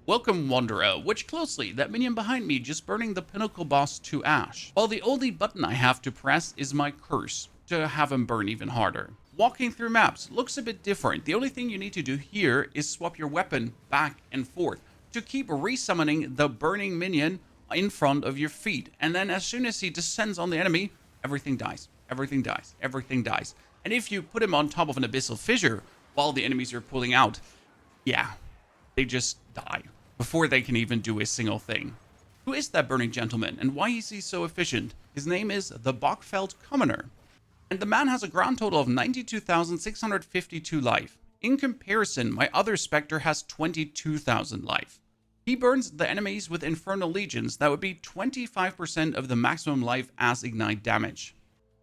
Welcome, Wanderer. Watch closely. That minion behind me just burning the Pinnacle Boss to ash. While the only button I have to press is my curse to have him burn even harder. Walking through maps looks a bit different. The only thing you need to do here is swap your weapon back and forth to keep resummoning the burning minion in front of your feet. And then as soon as he descends on the enemy, everything dies. Everything dies. Everything dies. And if you put him on top of an abyssal fissure while the enemies are pulling out, yeah, they just die before they can even do a single thing. Who is that burning gentleman and why is he so efficient? His name is the Bogfelled Commoner. And the man has a grand total of 92,652 life. In comparison, my other Spectre has 22,000 life. He burns the enemies with Infernal Legions. That would be 25% of the maximum life as ignite damage.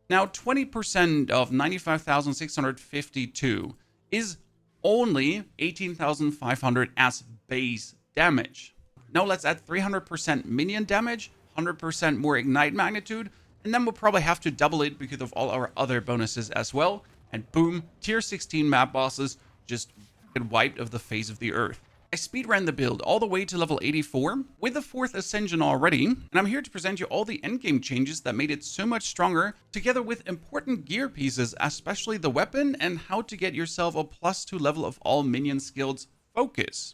Now, 20% of 95,652 is only 18,500 as base damage. Now let's add 300% minion damage, 100% more ignite magnitude, and then we'll probably have to double it because of all our other bonuses as well. And boom, tier 16 map bosses just get wiped off the face of the earth. I speedran the build all the way to level 84 with the 4th Ascension already, and I'm here to present you all the endgame changes that made it so much stronger, together with important gear pieces, especially the weapon, and how to get yourself a +2 level of all minion skills focus.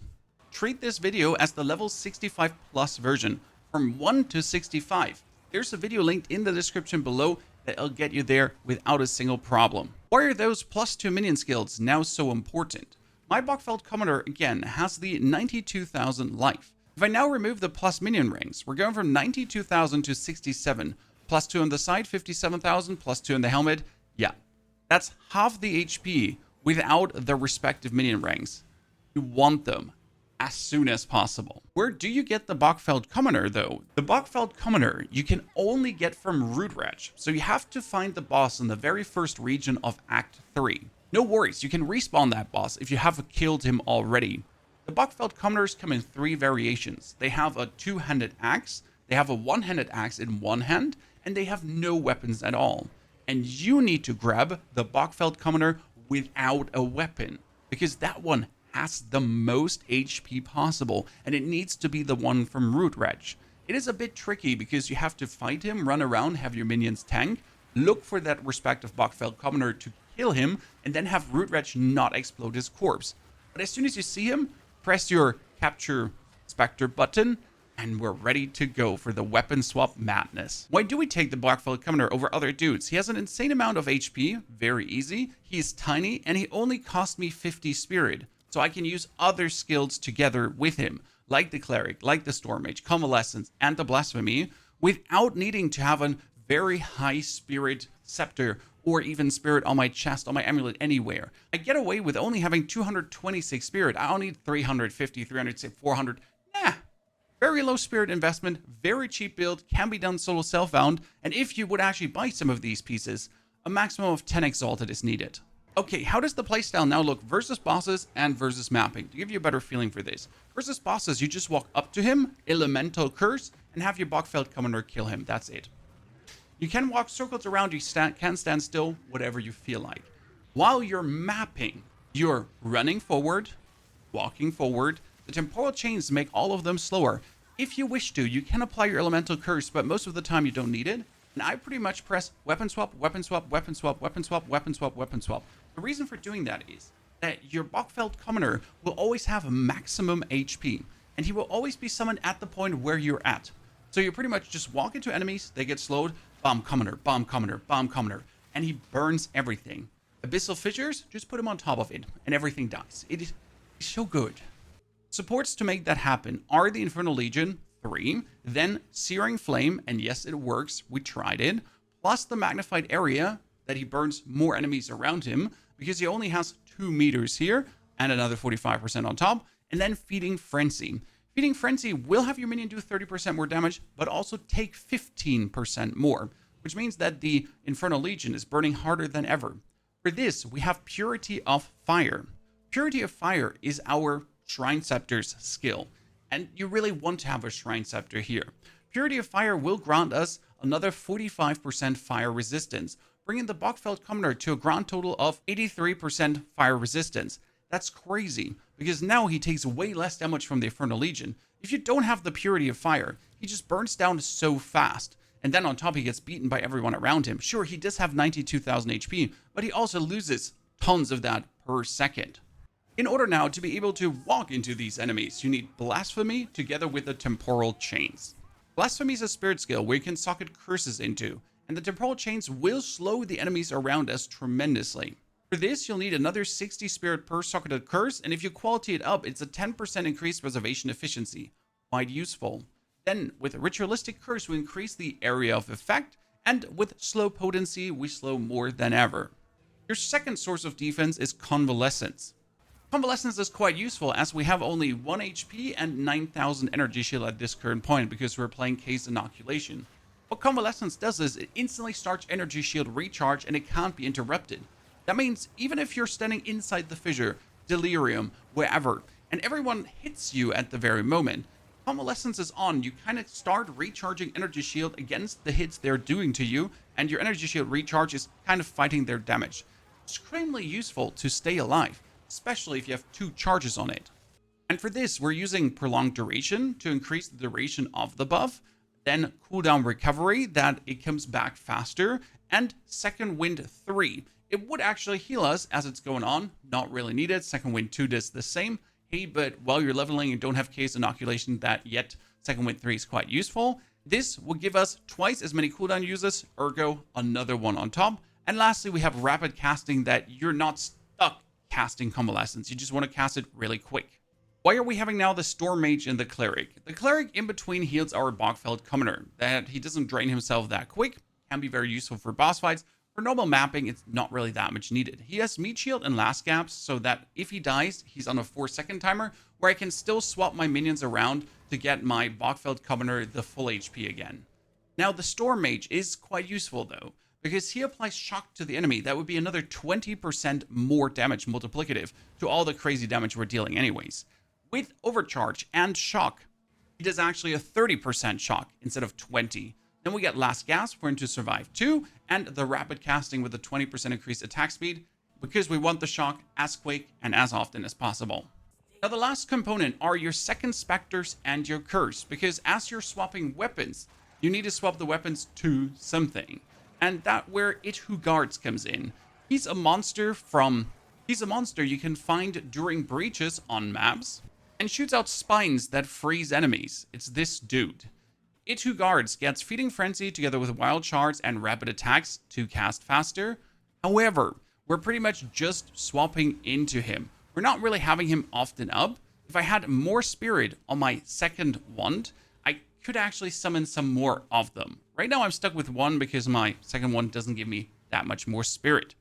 Treat this video as the level 65 plus version, from 1 to 65. There's a video linked in the description below that'll get you there without a single problem. Why are those +2 minion skills now so important? My Bogfelled Commoner, again, has the 92,000 life. If I now remove the plus minion rings, we're going from 92,000 to 67. +2 on the side, 57,000, +2 on the helmet. Yeah, that's half the HP without the respective minion rings. You want them as soon as possible. Where do you get the Bogfelled Commoner, though? The Bogfelled Commoner you can only get from Root Wretch, so you have to find the boss in the very first region of Act 3. No worries, you can respawn that boss if you have killed him already. The Bogfelled Commoners come in 3 variations. They have a 2-handed axe, they have a 1-handed axe in one hand, and they have no weapons at all. And you need to grab the Bogfelled Commoner without a weapon, because that one has the most HP possible, and it needs to be the one from Root Wretch. It is a bit tricky because you have to fight him, run around, have your minions tank, look for that respective Bogfelled Commoner to kill him, and then have Root Wretch not explode his corpse. But as soon as you see him, press your Capture Spectre button, and we're ready to go for the weapon swap madness. Why do we take the Bogfelled Commoner over other dudes? He has an insane amount of HP, very easy, he's tiny, and he only cost me 50 spirit. So I can use other skills together with him, like the Cleric, like the Storm Mage, Convalescence, and the Blasphemy, without needing to have a very high spirit scepter or even spirit on my chest, on my amulet, anywhere. I get away with only having 226 spirit. I don't need 350, 300, 400. Nah. Very low spirit investment, very cheap build, can be done solo self-bound, and if you would actually buy some of these pieces, a maximum of 10 exalted is needed. Okay, how does the playstyle now look versus bosses and versus mapping? To give you a better feeling for this. Versus bosses, you just walk up to him, elemental curse, and have your Bogfelled Commoner kill him. That's it. You can walk circles around, you can stand still, whatever you feel like. While you're mapping, you're running forward, walking forward. The temporal chains make all of them slower. If you wish to, you can apply your elemental curse, but most of the time you don't need it. And I pretty much press weapon swap, weapon swap, weapon swap, weapon swap, weapon swap, weapon swap. The reason for doing that is that your Bogfelled Commoner will always have a maximum HP, and he will always be summoned at the point where you're at. So you pretty much just walk into enemies, they get slowed, bomb commoner, bomb commoner, bomb commoner, and he burns everything. Abyssal fissures, just put him on top of it, and everything dies. It is so good. Supports to make that happen are the Infernal Legion, 3, then Searing Flame, and yes, it works, we tried it, plus the Magnified Area, that he burns more enemies around him, because he only has 2 meters here, and another 45% on top, and then Feeding Frenzy. Feeding Frenzy will have your minion do 30% more damage, but also take 15% more, which means that the Infernal Legion is burning harder than ever. For this, we have Purity of Fire. Purity of Fire is our Shrine Scepter's skill, and you really want to have a Shrine Scepter here. Purity of Fire will grant us another 45% fire resistance, bringing the Bogfelled Commoner to a grand total of 83% fire resistance. That's crazy. because now he takes way less damage from the Infernal Legion. If you don't have the Purity of Fire, he just burns down so fast. And then on top, he gets beaten by everyone around him. Sure, he does have 92,000 HP, but he also loses tons of that per second. In order now to be able to walk into these enemies, you need Blasphemy together with the Temporal Chains. Blasphemy is a spirit skill where you can socket curses into, and the Temporal Chains will slow the enemies around us tremendously. For this, you'll need another 60 spirit per socketed curse, and if you quality it up, it's a 10% increased preservation efficiency. Quite useful. Then, with Ritualistic Curse, we increase the area of effect, and with Slow Potency, we slow more than ever. Your second source of defense is Convalescence. Convalescence is quite useful as we have only 1 HP and 9,000 energy shield at this current point because we're playing Case Inoculation. What Convalescence does is it instantly starts energy shield recharge and it can't be interrupted. That means even if you're standing inside the fissure, delirium, wherever, and everyone hits you at the very moment, Convalescence is on, you kind of start recharging energy shield against the hits they're doing to you, and your energy shield recharge is kind of fighting their damage. Extremely useful to stay alive, especially if you have 2 charges on it. And for this, we're using Prolonged Duration to increase the duration of the buff, then Cooldown Recovery, that it comes back faster, and Second Wind 3. It would actually heal us as it's going on, not really needed. Second Wind 2 does the same. Hey, but while you're leveling and don't have Case Inoculation that yet, Second Wind 3 is quite useful. This will give us twice as many cooldown uses, ergo another one on top. And lastly, we have Rapid Casting that you're not stuck casting Convalescence. You just want to cast it really quick. Why are we having now the Storm Mage and the Cleric? The Cleric in between heals our Bogfelled Commoner, that he doesn't drain himself that quick, can be very useful for boss fights. For normal mapping, it's not really that much needed. He has Meat Shield and Last Gaps, so that if he dies, he's on a 4-second timer, where I can still swap my minions around to get my Bogfelled Commoner the full HP again. Now, the Storm Mage is quite useful though, because he applies shock to the enemy. That would be another 20% more damage multiplicative to all the crazy damage we're dealing anyways. With Overcharge and Shock, he does actually a 30% shock instead of 20. Then we get Last Gasp for him to survive 2, and the Rapid Casting with a 20% increased attack speed, because we want the shock as quick and as often as possible. Now the last component are your second Spectres and your Curse, because as you're swapping weapons, you need to swap the weapons to something. And that where It Who Guards comes in. He's a monster you can find during breaches on maps, and shoots out spines that freeze enemies. It's this dude. It Who Guards gets Feeding Frenzy together with Wild Shards and Rapid Attacks to cast faster. However, we're pretty much just swapping into him. We're not really having him often up. If I had more Spirit on my second wand, I could actually summon some more of them. Right now I'm stuck with 1 because my second one doesn't give me that much more Spirit.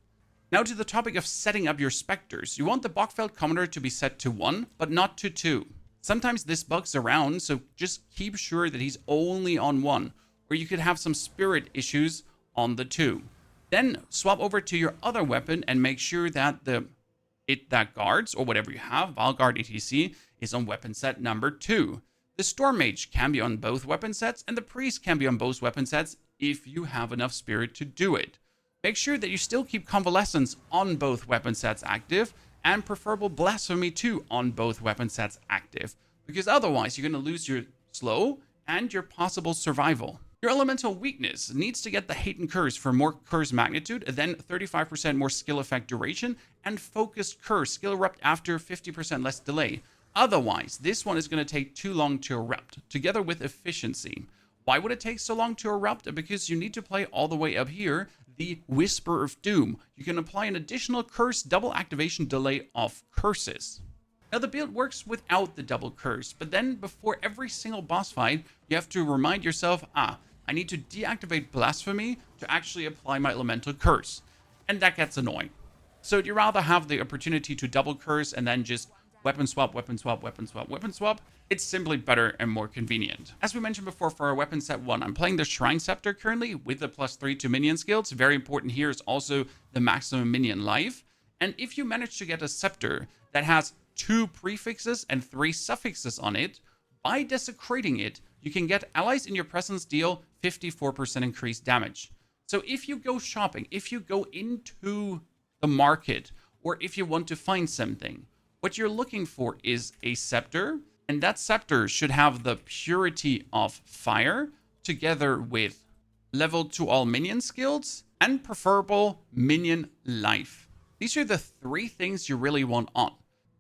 Now to the topic of setting up your Spectres. You want the Bogfelled Commoner to be set to 1, but not to 2. Sometimes this bugs around, so just keep sure that he's only on 1, or you could have some Spirit issues on the 2. Then swap over to your other weapon and make sure that that guards, or whatever you have, Valguard etc., is on weapon set number 2. The Storm Mage can be on both weapon sets, and the Priest can be on both weapon sets if you have enough Spirit to do it. Make sure that you still keep Convalescence on both weapon sets active, and preferable Blasphemy 2 on both weapon sets active, because otherwise you're going to lose your slow and your possible survival. Your elemental weakness needs to get the Hate and Curse for more curse magnitude, then 35% more skill effect duration, and focused curse skill erupt after 50% less delay. Otherwise, this one is going to take too long to erupt, together with efficiency. Why would it take so long to erupt? Because you need to play all the way up here, the Whisper of Doom. You can apply an additional curse double activation delay of curses. Now the build works without the double curse, but then before every single boss fight, you have to remind yourself, I need to deactivate Blasphemy to actually apply my elemental curse. And that gets annoying. So you'd rather have the opportunity to double curse and then just weapon swap, weapon swap, weapon swap, weapon swap. It's simply better and more convenient. As we mentioned before, for our weapon set 1, I'm playing the Shrine Scepter currently with the +3 to minion skills. Very important here is also the maximum minion life. And if you manage to get a scepter that has 2 prefixes and 3 suffixes on it, by desecrating it, you can get allies in your presence deal 54% increased damage. So if you go shopping, if you go into the market, or if you want to find something, What you're looking for is a scepter, and that scepter should have the purity of fire together with level to all minion skills and preferable minion life. These are the three things you really want on.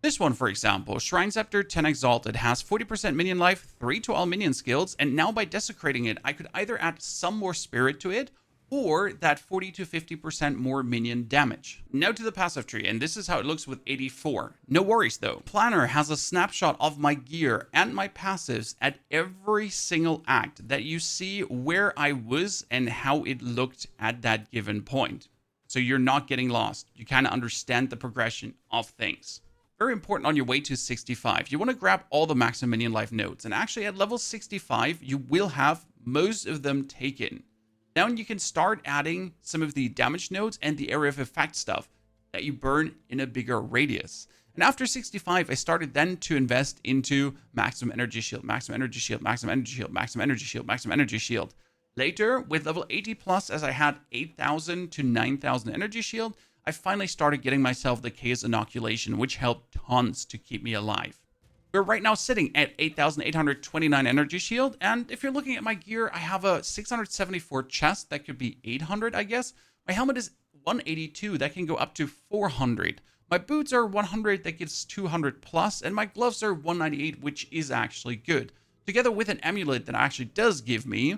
This one, for example, Shrine Scepter 10 Exalted has 40% minion life, 3 to all minion skills, and now by desecrating it, I could either add some more spirit to it or that 40 to 50% more minion damage. Now to the passive tree, and this is how it looks with 84. No worries though. Planner has a snapshot of my gear and my passives at every single act that you see where I was and how it looked at that given point. So you're not getting lost. You kind of understand the progression of things. Very important on your way to 65. You want to grab all the maximum minion life nodes, and actually at level 65, you will have most of them taken. Now you can start adding some of the damage nodes and the area of effect stuff that you burn in a bigger radius. And after 65, I started then to invest into maximum energy shield, maximum energy shield, maximum energy shield, maximum energy shield, maximum energy shield. Later, with level 80 plus, as I had 8,000 to 9,000 energy shield, I finally started getting myself the Chaos Inoculation, which helped tons to keep me alive. We're right now sitting at 8,829 energy shield, and if you're looking at my gear, I have a 674 chest that could be 800, I guess. My helmet is 182, that can go up to 400. My boots are 100, that gives 200 plus, and my gloves are 198, which is actually good. Together with an amulet that actually does give me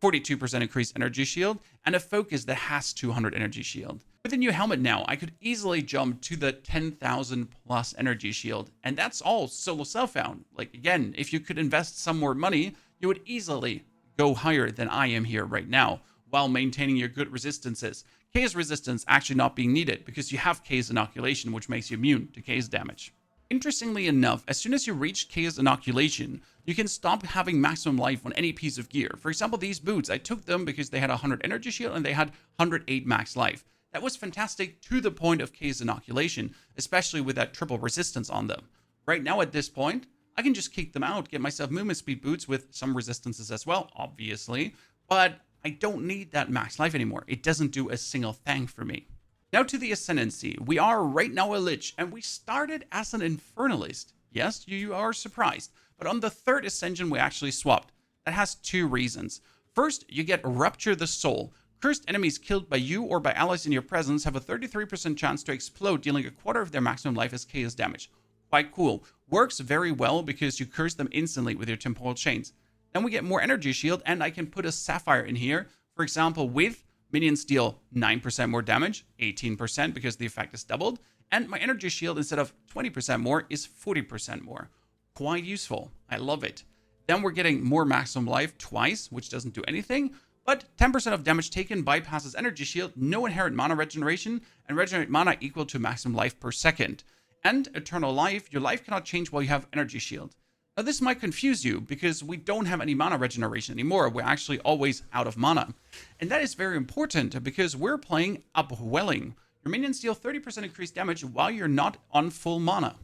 42% increased energy shield, and a focus that has 200 energy shield. With a new helmet now, I could easily jump to the 10,000 plus energy shield, and that's all solo self-found. Like again, if you could invest some more money, you would easily go higher than I am here right now, while maintaining your good resistances. Chaos resistance actually not being needed, because you have Chaos Inoculation, which makes you immune to Chaos damage. Interestingly enough, as soon as you reach Chaos Inoculation, you can stop having maximum life on any piece of gear. For example, these boots, I took them because they had 100 energy shield and they had 108 max life. That was fantastic to the point of Chaos Inoculation, especially with that triple resistance on them. Right now at this point, I can just kick them out, get myself movement speed boots with some resistances as well, obviously, but I don't need that max life anymore. It doesn't do a single thing for me. Now to the Ascendancy. We are right now a Lich, and we started as an Infernalist. Yes, you are surprised, but on the third Ascension we actually swapped. That has two reasons. First, you get Rupture the Soul. Cursed enemies killed by you or by allies in your presence have a 33% chance to explode, dealing a quarter of their maximum life as chaos damage. Quite cool. Works very well because you curse them instantly with your temporal chains. Then we get more energy shield, and I can put a Sapphire in here, for example, with minions deal 9% more damage, 18% because the effect is doubled, and my energy shield, instead of 20% more, is 40% more. Quite useful. I love it. Then we're getting more maximum life twice, which doesn't do anything, but 10% of damage taken bypasses energy shield, no inherent mana regeneration, and regenerate mana equal to maximum life per second. And Eternal Life, your life cannot change while you have energy shield. Now this might confuse you because we don't have any mana regeneration anymore. We're actually always out of mana. And that is very important because we're playing Upwelling. Your minions deal 30% increased damage while you're not on full mana.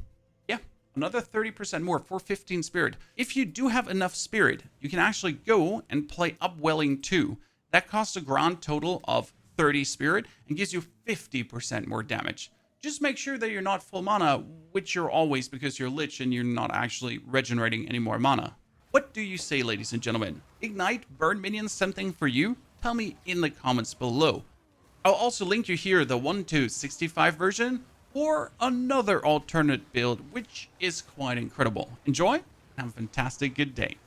Yeah, another 30% more for 15 spirit. If you do have enough spirit, you can actually go and play Upwelling 2. That costs a grand total of 30 spirit and gives you 50% more damage. Just make sure that you're not full mana, which you're always because you're Lich and you're not actually regenerating any more mana. What do you say, ladies and gentlemen? Ignite Burn Minions something for you? Tell me in the comments below. I'll also link you here the 1 to 65 version or another alternate build, which is quite incredible. Enjoy and have a fantastic good day.